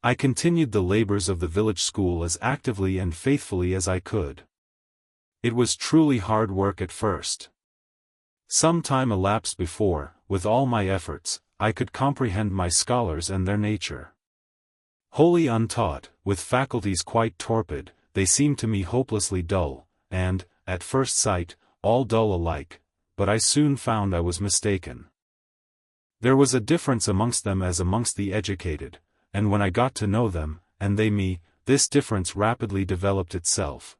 I continued the labors of the village school as actively and faithfully as I could. It was truly hard work at first. Some time elapsed before, with all my efforts, I could comprehend my scholars and their nature. Wholly untaught, with faculties quite torpid, they seemed to me hopelessly dull, and, at first sight, all dull alike, but I soon found I was mistaken. There was a difference amongst them as amongst the educated, and when I got to know them, and they me, this difference rapidly developed itself.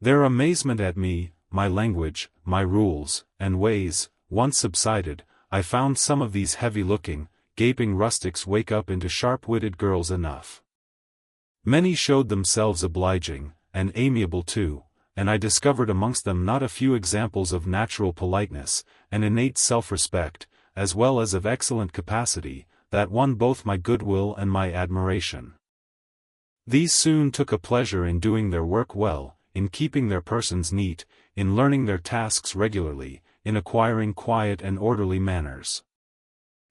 Their amazement at me, my language, my rules, and ways, once subsided, I found some of these heavy-looking, gaping rustics wake up into sharp-witted girls enough. Many showed themselves obliging, and amiable too, and I discovered amongst them not a few examples of natural politeness, and innate self-respect, as well as of excellent capacity, that won both my goodwill and my admiration. These soon took a pleasure in doing their work well, in keeping their persons neat, in learning their tasks regularly, in acquiring quiet and orderly manners.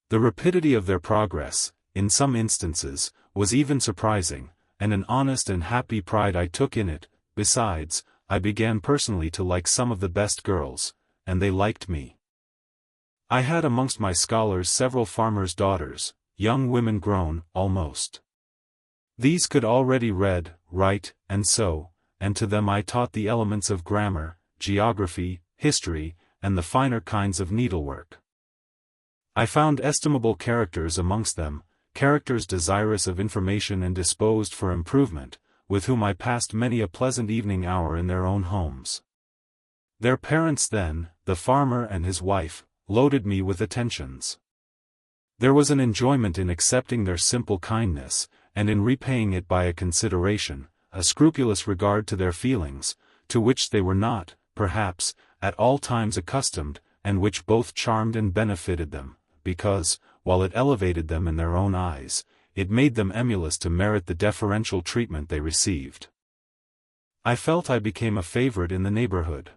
The rapidity of their progress, in some instances, was even surprising, and an honest and happy pride I took in it. Besides, I began personally to like some of the best girls, and they liked me. I had amongst my scholars several farmers' daughters, young women grown, almost. These could already read, write, and sew, and to them I taught the elements of grammar, geography, history, and the finer kinds of needlework. I found estimable characters amongst them, characters desirous of information and disposed for improvement, with whom I passed many a pleasant evening hour in their own homes. Their parents then, the farmer and his wife, loaded me with attentions. There was an enjoyment in accepting their simple kindness, and in repaying it by a consideration, a scrupulous regard to their feelings, to which they were not, perhaps, at all times accustomed, and which both charmed and benefited them, because, while it elevated them in their own eyes, it made them emulous to merit the deferential treatment they received. I felt I became a favorite in the neighborhood.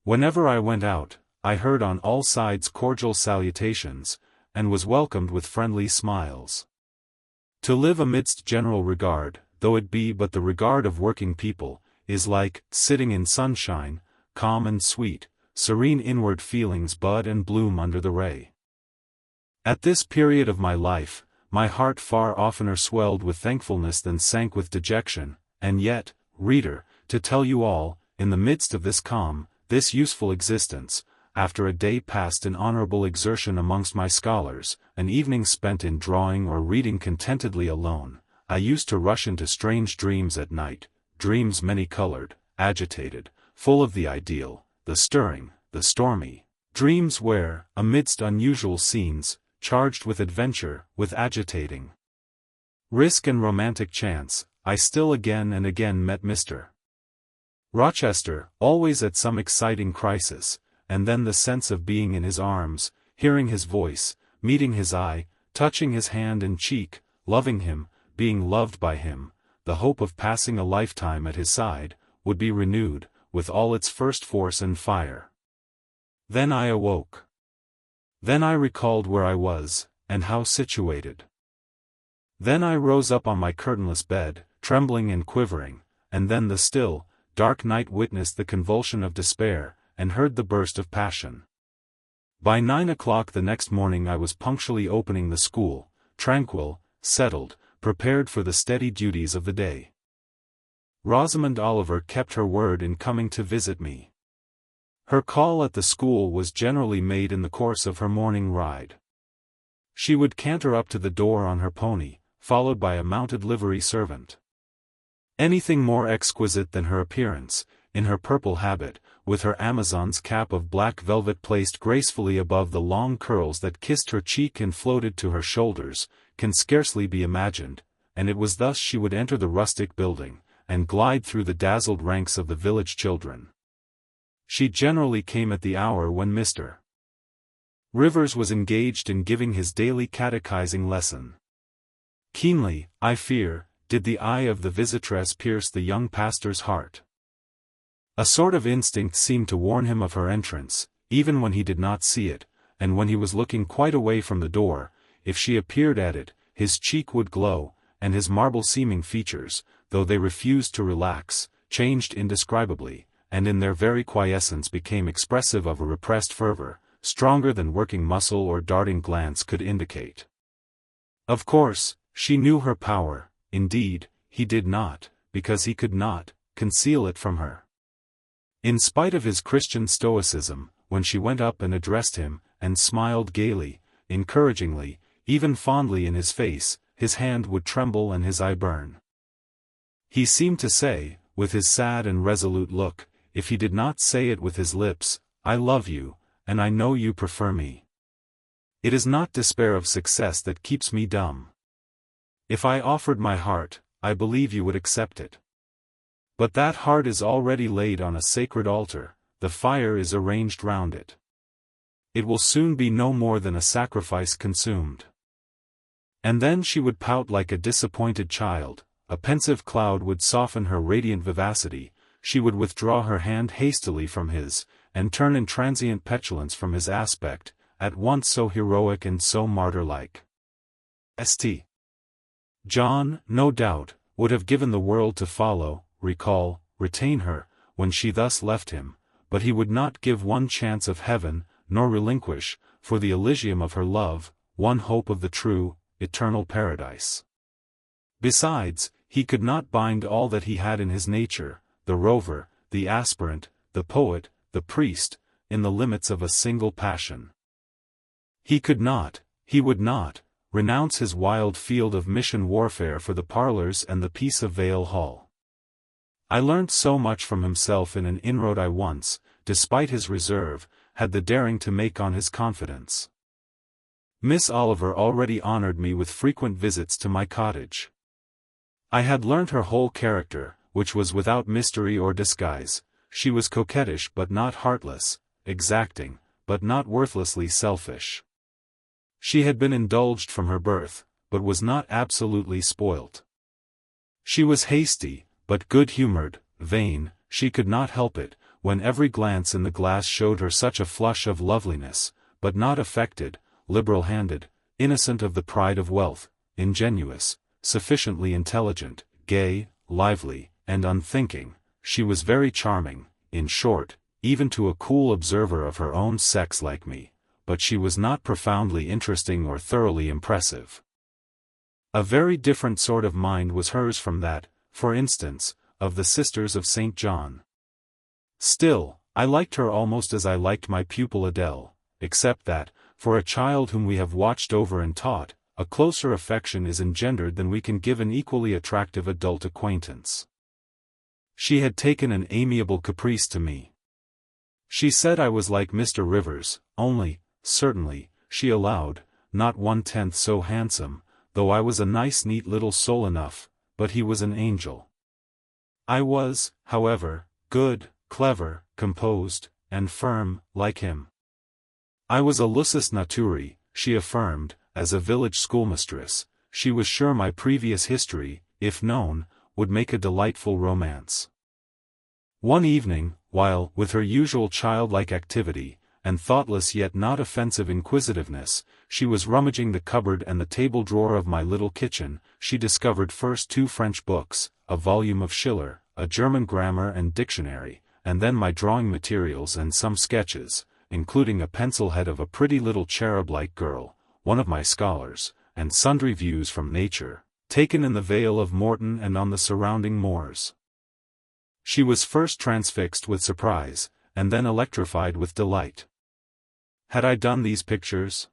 Whenever I went out, I heard on all sides cordial salutations, and was welcomed with friendly smiles. To live amidst general regard, though it be but the regard of working people, is like sitting in sunshine, calm and sweet, serene inward feelings bud and bloom under the ray. At this period of my life, my heart far oftener swelled with thankfulness than sank with dejection, and yet, reader, to tell you all, in the midst of this calm, this useful existence, after a day passed in honorable exertion amongst my scholars, an evening spent in drawing or reading contentedly alone, I used to rush into strange dreams at night, dreams many-colored, agitated, full of the ideal, the stirring, the stormy, dreams where, amidst unusual scenes, charged with adventure, with agitating risk and romantic chance, I still again and again met Mr. Rochester, always at some exciting crisis, and then the sense of being in his arms, hearing his voice, meeting his eye, touching his hand and cheek, loving him, being loved by him, the hope of passing a lifetime at his side, would be renewed, with all its first force and fire. Then I awoke. Then I recalled where I was, and how situated. Then I rose up on my curtainless bed, trembling and quivering, and then the still, dark night witnessed the convulsion of despair, and heard the burst of passion. By 9 o'clock the next morning I was punctually opening the school, tranquil, settled, prepared for the steady duties of the day. Rosamond Oliver kept her word in coming to visit me. Her call at the school was generally made in the course of her morning ride. She would canter up to the door on her pony, followed by a mounted livery servant. Anything more exquisite than her appearance, in her purple habit, with her Amazon's cap of black velvet placed gracefully above the long curls that kissed her cheek and floated to her shoulders, can scarcely be imagined, and it was thus she would enter the rustic building, and glide through the dazzled ranks of the village children. She generally came at the hour when Mr. Rivers was engaged in giving his daily catechizing lesson. Keenly, I fear, did the eye of the visitress pierce the young pastor's heart. A sort of instinct seemed to warn him of her entrance, even when he did not see it, and when he was looking quite away from the door, if she appeared at it, his cheek would glow, and his marble-seeming features, though they refused to relax, changed indescribably, and in their very quiescence became expressive of a repressed fervor, stronger than working muscle or darting glance could indicate. Of course, she knew her power, indeed, he did not, because he could not, conceal it from her. In spite of his Christian stoicism, when she went up and addressed him, and smiled gaily, encouragingly, even fondly in his face, his hand would tremble and his eye burn. He seemed to say, with his sad and resolute look, if he did not say it with his lips, "I love you, and I know you prefer me. It is not despair of success that keeps me dumb. If I offered my heart, I believe you would accept it. But that heart is already laid on a sacred altar, the fire is arranged round it. It will soon be no more than a sacrifice consumed." And then she would pout like a disappointed child, a pensive cloud would soften her radiant vivacity, she would withdraw her hand hastily from his, and turn in transient petulance from his aspect, at once so heroic and so martyr-like. St. John, no doubt, would have given the world to follow, recall, retain her, when she thus left him, but he would not give one chance of heaven, nor relinquish, for the Elysium of her love, one hope of the true, eternal paradise. Besides, he could not bind all that he had in his nature, the rover, the aspirant, the poet, the priest, in the limits of a single passion. He could not, he would not, renounce his wild field of mission warfare for the parlors and the peace of Vale Hall. I learnt so much from himself in an inroad I once, despite his reserve, had the daring to make on his confidence. Miss Oliver already honored me with frequent visits to my cottage. I had learnt her whole character, which was without mystery or disguise. She was coquettish but not heartless, exacting, but not worthlessly selfish. She had been indulged from her birth, but was not absolutely spoilt. She was hasty, but good-humored, vain, she could not help it, when every glance in the glass showed her such a flush of loveliness, but not affected, liberal-handed, innocent of the pride of wealth, ingenuous, sufficiently intelligent, gay, lively, and unthinking. She was very charming, in short, even to a cool observer of her own sex like me, but she was not profoundly interesting or thoroughly impressive. A very different sort of mind was hers from that, for instance, of the sisters of St. John. Still, I liked her almost as I liked my pupil Adele, except that, for a child whom we have watched over and taught, a closer affection is engendered than we can give an equally attractive adult acquaintance. She had taken an amiable caprice to me. She said I was like Mr. Rivers, only, certainly, she allowed, not 1/10 so handsome, though I was a nice neat little soul enough, but he was an angel. I was, however, good, clever, composed, and firm, like him. I was a lusus naturae, she affirmed, as a village schoolmistress. She was sure my previous history, if known, would make a delightful romance. One evening, while, with her usual childlike activity, and thoughtless yet not offensive inquisitiveness, she was rummaging the cupboard and the table drawer of my little kitchen, she discovered first 2 French books, a volume of Schiller, a German grammar and dictionary, and then my drawing materials and some sketches, including a pencil head of a pretty little cherub-like girl, one of my scholars, and sundry views from nature, taken in the Vale of Morton and on the surrounding moors. She was first transfixed with surprise, and then electrified with delight. Had I done these pictures?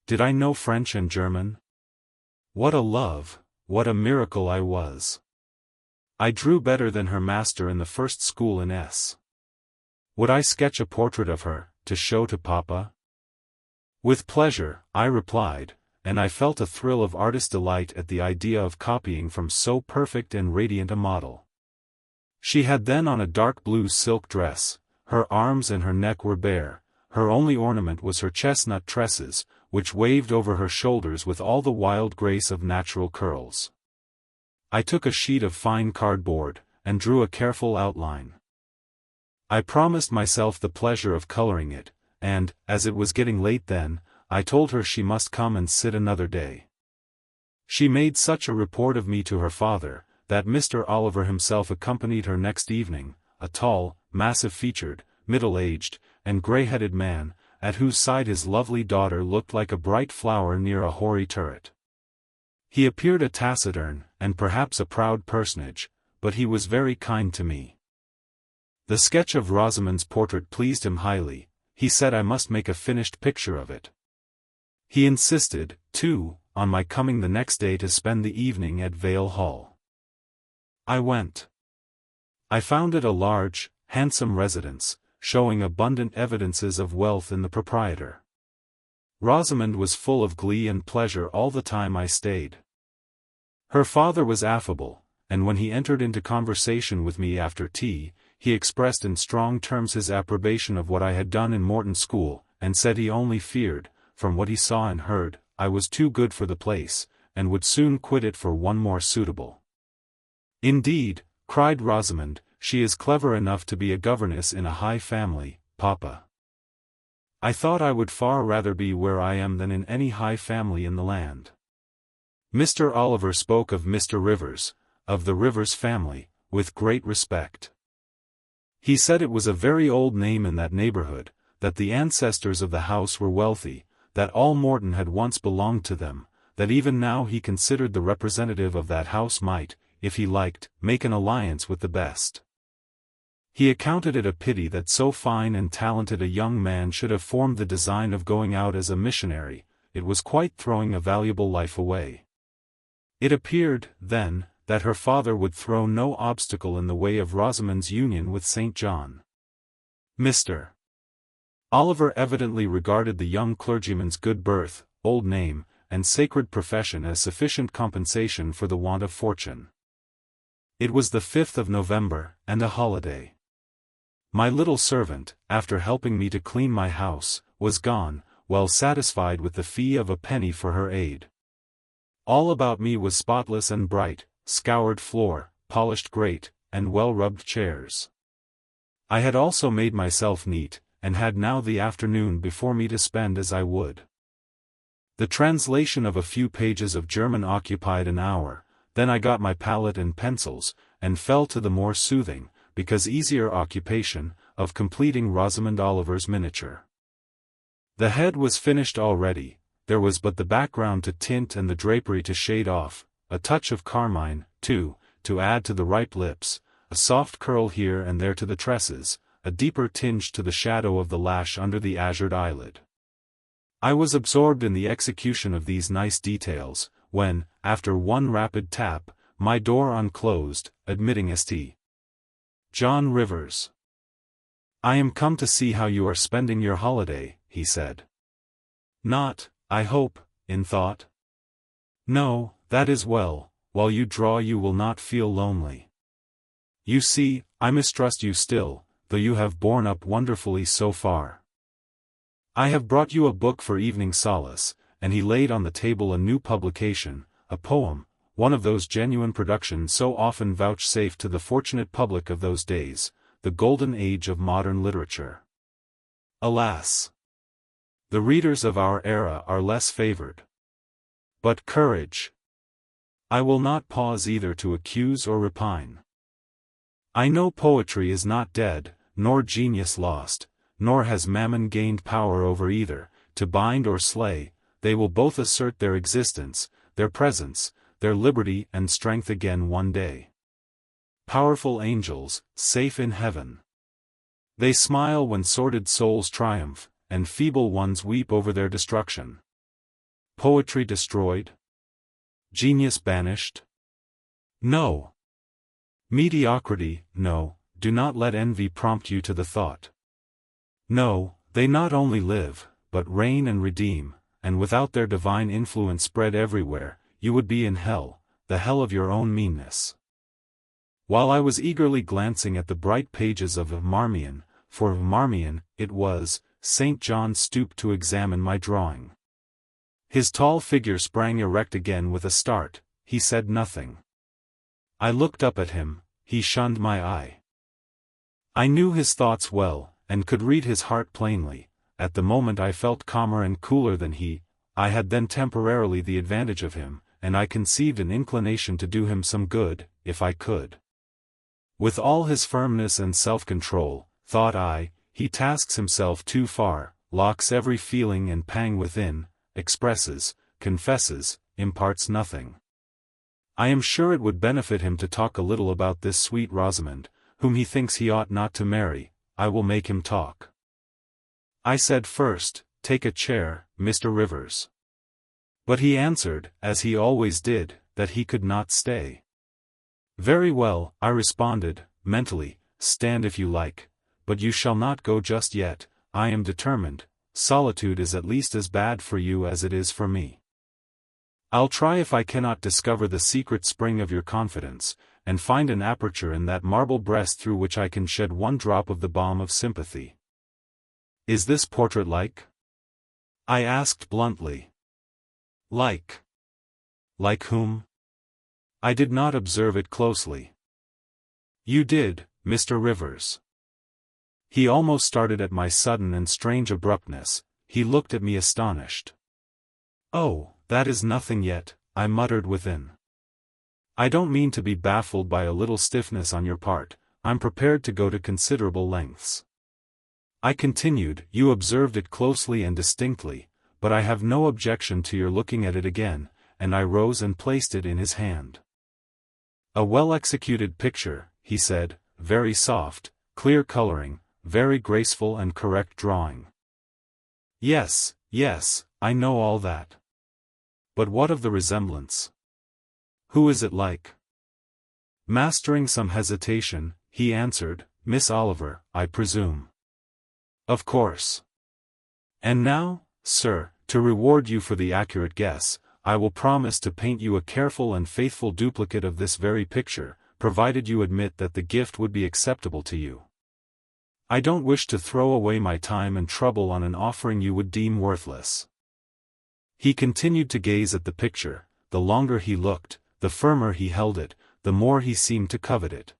Did I know French and German? What a love, what a miracle I was! I drew better than her master in the first school in S. Would I sketch a portrait of her, to show to Papa? With pleasure, I replied, and I felt a thrill of artist delight at the idea of copying from so perfect and radiant a model. She had then on a dark blue silk dress, her arms and her neck were bare, her only ornament was her chestnut tresses, which waved over her shoulders with all the wild grace of natural curls. I took a sheet of fine cardboard, and drew a careful outline. I promised myself the pleasure of coloring it, and, as it was getting late then, I told her she must come and sit another day. She made such a report of me to her father, that Mr. Oliver himself accompanied her next evening, a tall, massive-featured, middle-aged, and grey-headed man, at whose side his lovely daughter looked like a bright flower near a hoary turret. He appeared a taciturn, and perhaps a proud personage, but he was very kind to me. The sketch of Rosamond's portrait pleased him highly. He said I must make a finished picture of it. He insisted, too, on my coming the next day to spend the evening at Vale Hall. I went. I found it a large, handsome residence, showing abundant evidences of wealth in the proprietor. Rosamond was full of glee and pleasure all the time I stayed. Her father was affable, and when he entered into conversation with me after tea, he expressed in strong terms his approbation of what I had done in Morton School, and said he only feared, from what he saw and heard, I was too good for the place, and would soon quit it for one more suitable. "Indeed," cried Rosamond, "she is clever enough to be a governess in a high family, papa. I thought I would far rather be where I am than in any high family in the land." Mr. Oliver spoke of Mr. Rivers, of the Rivers family, with great respect. He said it was a very old name in that neighborhood, that the ancestors of the house were wealthy, that all Morton had once belonged to them, that even now he considered the representative of that house might, if he liked, make an alliance with the best. He accounted it a pity that so fine and talented a young man should have formed the design of going out as a missionary. It was quite throwing a valuable life away. It appeared, then, that her father would throw no obstacle in the way of Rosamond's union with St. John. Mr. Oliver evidently regarded the young clergyman's good birth, old name, and sacred profession as sufficient compensation for the want of fortune. It was the 5th of November, and a holiday. My little servant, after helping me to clean my house, was gone, well satisfied with the fee of a penny for her aid. All about me was spotless and bright, scoured floor, polished grate, and well-rubbed chairs. I had also made myself neat, and had now the afternoon before me to spend as I would. The translation of a few pages of German occupied an hour, then I got my palette and pencils, and fell to the more soothing, because easier occupation, of completing Rosamond Oliver's miniature. The head was finished already, there was but the background to tint and the drapery to shade off, a touch of carmine, too, to add to the ripe lips, a soft curl here and there to the tresses, a deeper tinge to the shadow of the lash under the azured eyelid. I was absorbed in the execution of these nice details, when, after one rapid tap, my door unclosed, admitting St. John Rivers. "I am come to see how you are spending your holiday," he said. "Not, I hope, in thought?" "No, that is well, while you draw you will not feel lonely. You see, I mistrust you still, though you have borne up wonderfully so far. I have brought you a book for evening solace," and he laid on the table a new publication, a poem, one of those genuine productions so often vouchsafed to the fortunate public of those days, the golden age of modern literature. Alas! The readers of our era are less favored. But courage! I will not pause either to accuse or repine. I know poetry is not dead, nor genius lost, nor has mammon gained power over either, to bind or slay. They will both assert their existence, their presence, their liberty and strength again one day. Powerful angels, safe in heaven. They smile when sordid souls triumph, and feeble ones weep over their destruction. Poetry destroyed? Genius banished? No. Mediocrity, no, do not let envy prompt you to the thought. No, they not only live, but reign and redeem, and without their divine influence spread everywhere, you would be in hell, the hell of your own meanness. While I was eagerly glancing at the bright pages of Marmion, for Marmion, it was, St. John stooped to examine my drawing. His tall figure sprang erect again with a start. He said nothing. I looked up at him, he shunned my eye. I knew his thoughts well, and could read his heart plainly. At the moment I felt calmer and cooler than he. I had then temporarily the advantage of him, and I conceived an inclination to do him some good, if I could. With all his firmness and self-control, thought I, he tasks himself too far, locks every feeling and pang within, expresses, confesses, imparts nothing. I am sure it would benefit him to talk a little about this sweet Rosamond, whom he thinks he ought not to marry. I will make him talk. I said first, take a chair, Mr. Rivers. But he answered, as he always did, that he could not stay. Very well, I responded, mentally, stand if you like, but you shall not go just yet. I am determined. Solitude is at least as bad for you as it is for me. I'll try if I cannot discover the secret spring of your confidence, and find an aperture in that marble breast through which I can shed one drop of the balm of sympathy. Is this portrait like? I asked bluntly. Like? Like whom? I did not observe it closely. You did, Mr. Rivers. He almost started at my sudden and strange abruptness. He looked at me astonished. Oh, that is nothing yet, I muttered within. I don't mean to be baffled by a little stiffness on your part. I'm prepared to go to considerable lengths. I continued, you observed it closely and distinctly, but I have no objection to your looking at it again, and I rose and placed it in his hand. A well-executed picture, he said, very soft, clear coloring, very graceful and correct drawing. Yes, yes, I know all that. But what of the resemblance? Who is it like? Mastering some hesitation, he answered, Miss Oliver, I presume. Of course. And now, sir, to reward you for the accurate guess, I will promise to paint you a careful and faithful duplicate of this very picture, provided you admit that the gift would be acceptable to you. I don't wish to throw away my time and trouble on an offering you would deem worthless. He continued to gaze at the picture. The longer he looked, the firmer he held it, the more he seemed to covet it.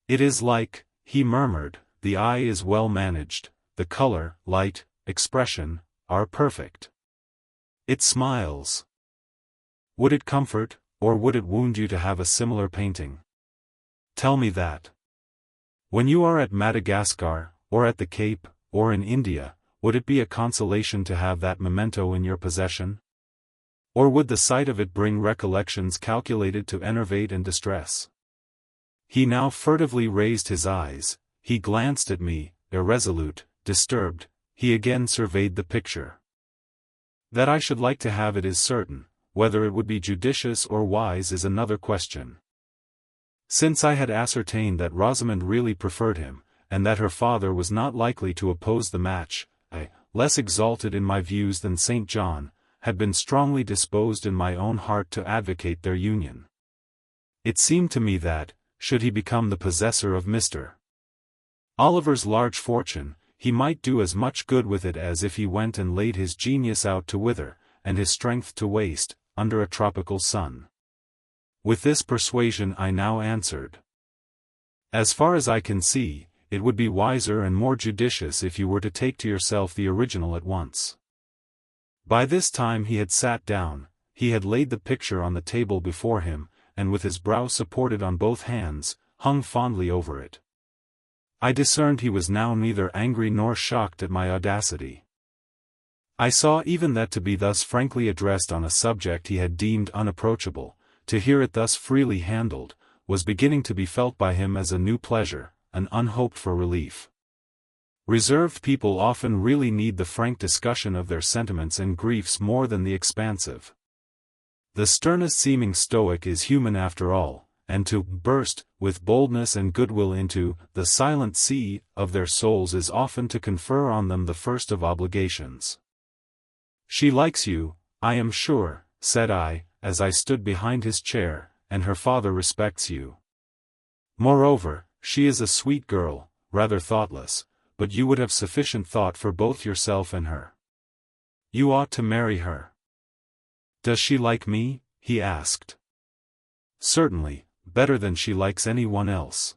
It is like, he murmured, the eye is well managed, the color, light, expression, are perfect. It smiles. Would it comfort, or would it wound you to have a similar painting? Tell me that. When you are at Madagascar, or at the Cape, or in India, would it be a consolation to have that memento in your possession? Or would the sight of it bring recollections calculated to enervate and distress? He now furtively raised his eyes, he glanced at me, irresolute, disturbed, he again surveyed the picture. That I should like to have it is certain, whether it would be judicious or wise is another question. Since I had ascertained that Rosamond really preferred him, and that her father was not likely to oppose the match, I, less exalted in my views than St. John, had been strongly disposed in my own heart to advocate their union. It seemed to me that, should he become the possessor of Mr. Oliver's large fortune, he might do as much good with it as if he went and laid his genius out to wither, and his strength to waste, under a tropical sun. With this persuasion I now answered. As far as I can see, it would be wiser and more judicious if you were to take to yourself the original at once. By this time he had sat down, he had laid the picture on the table before him, and with his brow supported on both hands, hung fondly over it. I discerned he was now neither angry nor shocked at my audacity. I saw even that to be thus frankly addressed on a subject he had deemed unapproachable, to hear it thus freely handled, was beginning to be felt by him as a new pleasure, an unhoped-for relief. Reserved people often really need the frank discussion of their sentiments and griefs more than the expansive. The sternest-seeming stoic is human after all, and to burst, with boldness and goodwill into the silent sea of their souls is often to confer on them the first of obligations. She likes you, I am sure, said I, as I stood behind his chair, and her father respects you. Moreover, she is a sweet girl, rather thoughtless, but you would have sufficient thought for both yourself and her. You ought to marry her. Does she like me? He asked. Certainly, better than she likes anyone else.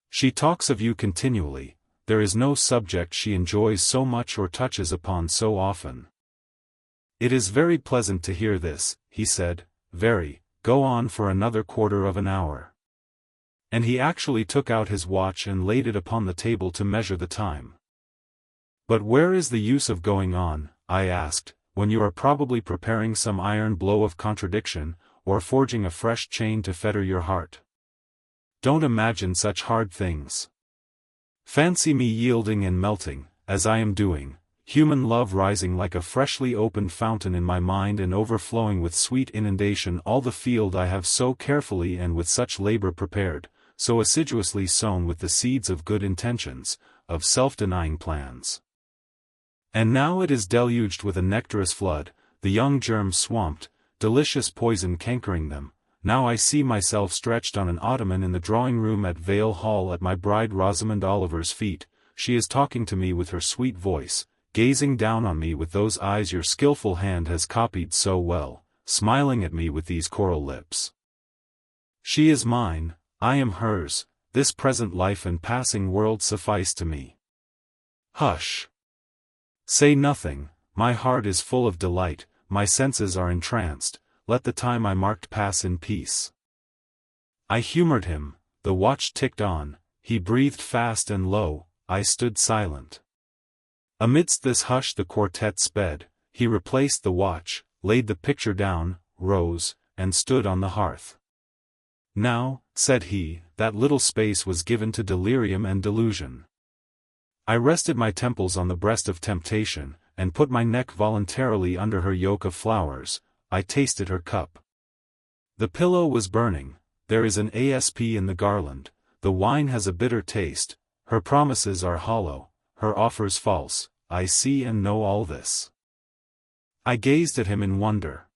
She talks of you continually, there is no subject she enjoys so much or touches upon so often. "It is very pleasant to hear this," he said, "very. Go on for another quarter of an hour." And he actually took out his watch and laid it upon the table to measure the time. "But where is the use of going on," I asked, "when you are probably preparing some iron blow of contradiction, or forging a fresh chain to fetter your heart? Don't imagine such hard things. Fancy me yielding and melting, as I am doing, human love rising like a freshly opened fountain in my mind and overflowing with sweet inundation all the field I have so carefully and with such labor prepared, so assiduously sown with the seeds of good intentions, of self-denying plans. And now it is deluged with a nectarous flood, the young germs swamped, delicious poison cankering them. Now I see myself stretched on an ottoman in the drawing-room at Vale Hall at my bride Rosamond Oliver's feet. She is talking to me with her sweet voice, gazing down on me with those eyes your skillful hand has copied so well, smiling at me with these coral lips. She is mine, I am hers, this present life and passing world suffice to me. Hush! Say nothing, my heart is full of delight, my senses are entranced. Let the time I marked pass in peace. I humored him, the watch ticked on, he breathed fast and low, I stood silent. Amidst this hush the quartet sped, he replaced the watch, laid the picture down, rose, and stood on the hearth. Now, said he, that little space was given to delirium and delusion. I rested my temples on the breast of temptation, and put my neck voluntarily under her yoke of flowers. I tasted her cup. The pillow was burning, there is an asp in the garland, the wine has a bitter taste, her promises are hollow, her offers false, I see and know all this. I gazed at him in wonder.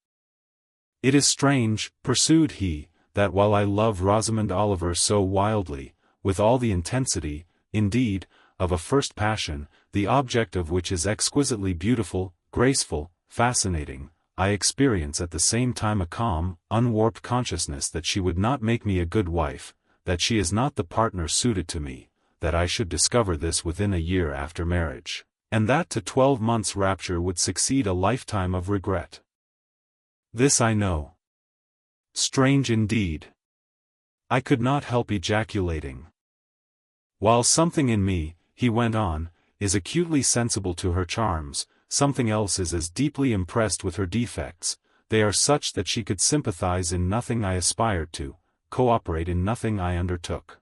It is strange, pursued he, that while I love Rosamond Oliver so wildly, with all the intensity, indeed, of a first passion, the object of which is exquisitely beautiful, graceful, fascinating, I experience at the same time a calm, unwarped consciousness that she would not make me a good wife, that she is not the partner suited to me, that I should discover this within a year after marriage, and that to 12 months' rapture would succeed a lifetime of regret. This I know. Strange indeed. I could not help ejaculating. While something in me, he went on, is acutely sensible to her charms, something else is as deeply impressed with her defects, they are such that she could sympathize in nothing I aspired to, cooperate in nothing I undertook.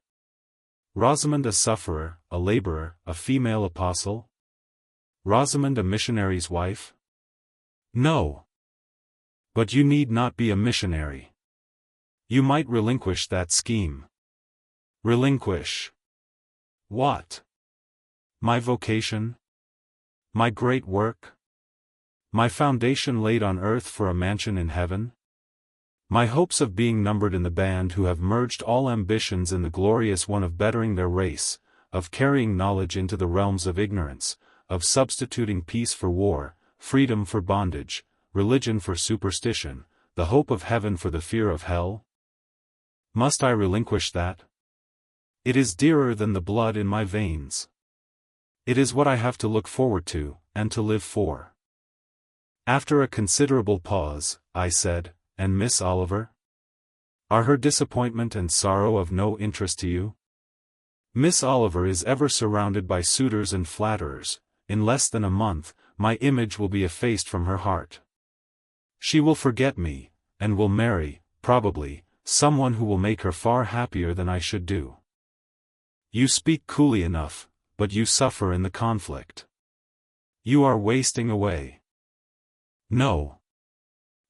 Rosamond a sufferer, a laborer, a female apostle? Rosamond a missionary's wife? No. But you need not be a missionary. You might relinquish that scheme. Relinquish. What? My vocation? My great work? My foundation laid on earth for a mansion in heaven? My hopes of being numbered in the band who have merged all ambitions in the glorious one of bettering their race, of carrying knowledge into the realms of ignorance, of substituting peace for war, freedom for bondage, religion for superstition, the hope of heaven for the fear of hell? Must I relinquish that? It is dearer than the blood in my veins. It is what I have to look forward to, and to live for. After a considerable pause, I said, and Miss Oliver? Are her disappointment and sorrow of no interest to you? Miss Oliver is ever surrounded by suitors and flatterers. In less than a month, my image will be effaced from her heart. She will forget me, and will marry, probably, someone who will make her far happier than I should do. You speak coolly enough, but you suffer in the conflict. You are wasting away. No.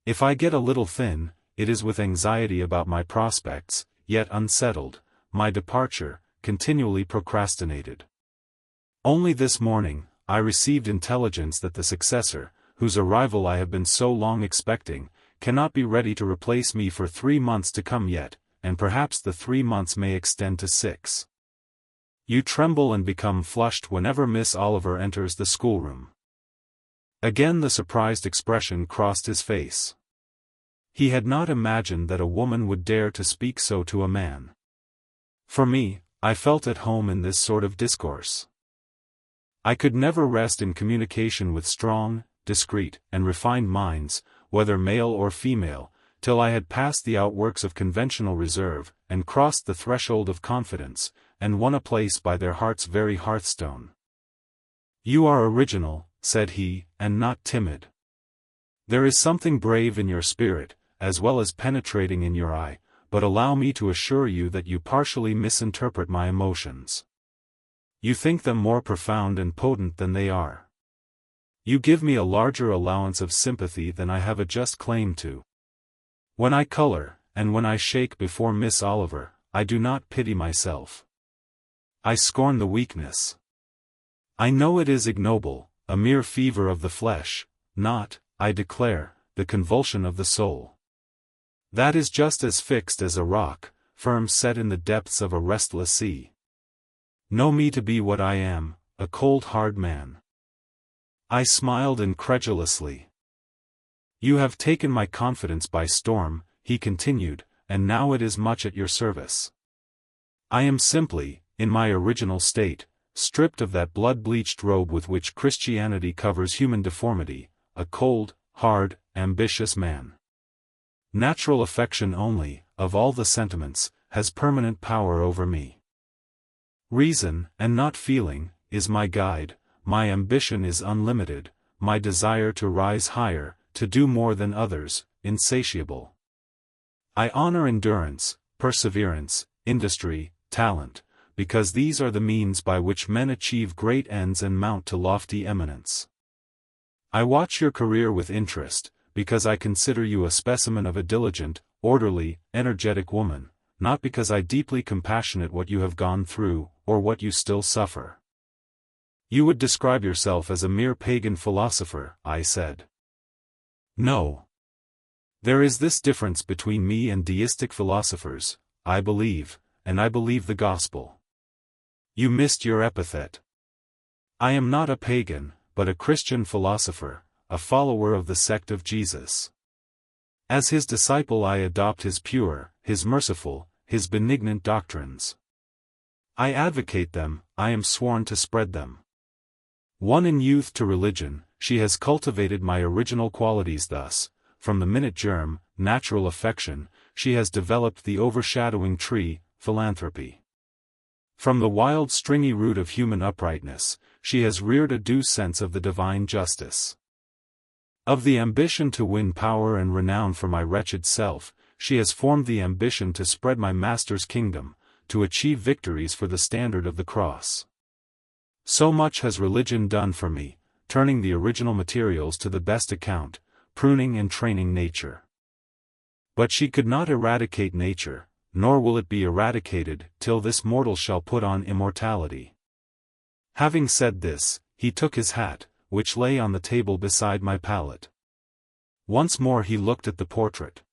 If I get a little thin, it is with anxiety about my prospects, yet unsettled, my departure, continually procrastinated. Only this morning, I received intelligence that the successor, whose arrival I have been so long expecting, cannot be ready to replace me for 3 months to come yet, and perhaps the 3 months may extend to 6. You tremble and become flushed whenever Miss Oliver enters the schoolroom. Again the surprised expression crossed his face. He had not imagined that a woman would dare to speak so to a man. For me, I felt at home in this sort of discourse. I could never rest in communication with strong, discreet, and refined minds, whether male or female, till I had passed the outworks of conventional reserve, and crossed the threshold of confidence, and won a place by their heart's very hearthstone. "You are original," said he, "and not timid. There is something brave in your spirit, as well as penetrating in your eye, but allow me to assure you that you partially misinterpret my emotions. You think them more profound and potent than they are. You give me a larger allowance of sympathy than I have a just claim to. When I color, and when I shake before Miss Oliver, I do not pity myself. I scorn the weakness. I know it is ignoble, a mere fever of the flesh, not, I declare, the convulsion of the soul. That is just as fixed as a rock, firm set in the depths of a restless sea. Know me to be what I am, a cold hard man." I smiled incredulously. "You have taken my confidence by storm," he continued, "and now it is much at your service. I am simply, in my original state, stripped of that blood-bleached robe with which Christianity covers human deformity, a cold, hard, ambitious man. Natural affection only, of all the sentiments, has permanent power over me. Reason, and not feeling, is my guide, my ambition is unlimited, my desire to rise higher, to do more than others, insatiable. I honor endurance, perseverance, industry, talent, because these are the means by which men achieve great ends and mount to lofty eminence. I watch your career with interest, because I consider you a specimen of a diligent, orderly, energetic woman, not because I deeply compassionate what you have gone through, or what you still suffer." "You would describe yourself as a mere pagan philosopher," I said. "No. There is this difference between me and deistic philosophers: I believe, and I believe the gospel." "You missed your epithet. I am not a pagan, but a Christian philosopher, a follower of the sect of Jesus. As his disciple I adopt his pure, his merciful, his benignant doctrines. I advocate them, I am sworn to spread them. Won in youth to religion, she has cultivated my original qualities thus, from the minute germ, natural affection, she has developed the overshadowing tree, philanthropy. From the wild stringy root of human uprightness, she has reared a due sense of the divine justice. Of the ambition to win power and renown for my wretched self, she has formed the ambition to spread my Master's kingdom, to achieve victories for the standard of the cross. So much has religion done for me, turning the original materials to the best account, pruning and training nature. But she could not eradicate nature, nor will it be eradicated till this mortal shall put on immortality." Having said this, he took his hat, which lay on the table beside my pallet. Once more he looked at the portrait.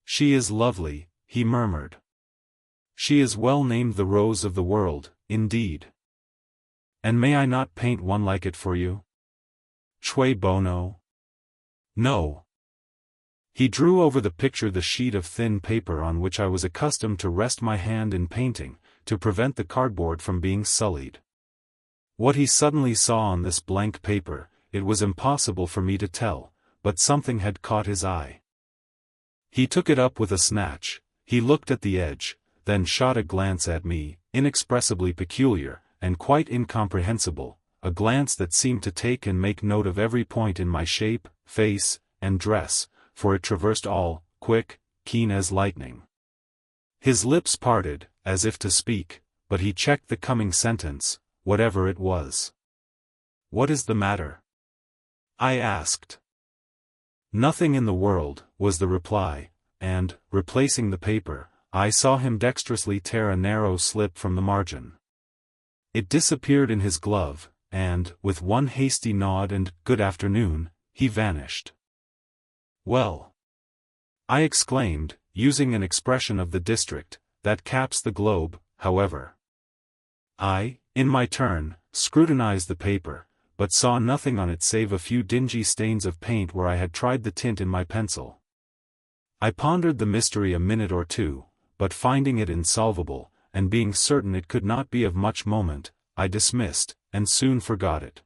"She is lovely," he murmured. "She is well named the Rose of the World, indeed. And may I not paint one like it for you? Cui bono?" "No." He drew over the picture the sheet of thin paper on which I was accustomed to rest my hand in painting, to prevent the cardboard from being sullied. What he suddenly saw on this blank paper, it was impossible for me to tell, but something had caught his eye. He took it up with a snatch, he looked at the edge, then shot a glance at me, inexpressibly peculiar, and quite incomprehensible, a glance that seemed to take and make note of every point in my shape, face, and dress, for it traversed all, quick, keen as lightning. His lips parted, as if to speak, but he checked the coming sentence, whatever it was. "What is the matter?" I asked. "Nothing in the world," was the reply, and, replacing the paper, I saw him dexterously tear a narrow slip from the margin. It disappeared in his glove, and, with one hasty nod and "good afternoon," he vanished. "Well," I exclaimed, using an expression of the district, "that caps the globe, however." I, in my turn, scrutinized the paper, but saw nothing on it save a few dingy stains of paint where I had tried the tint in my pencil. I pondered the mystery a minute or two, but finding it insolvable, and being certain it could not be of much moment, I dismissed, and soon forgot it.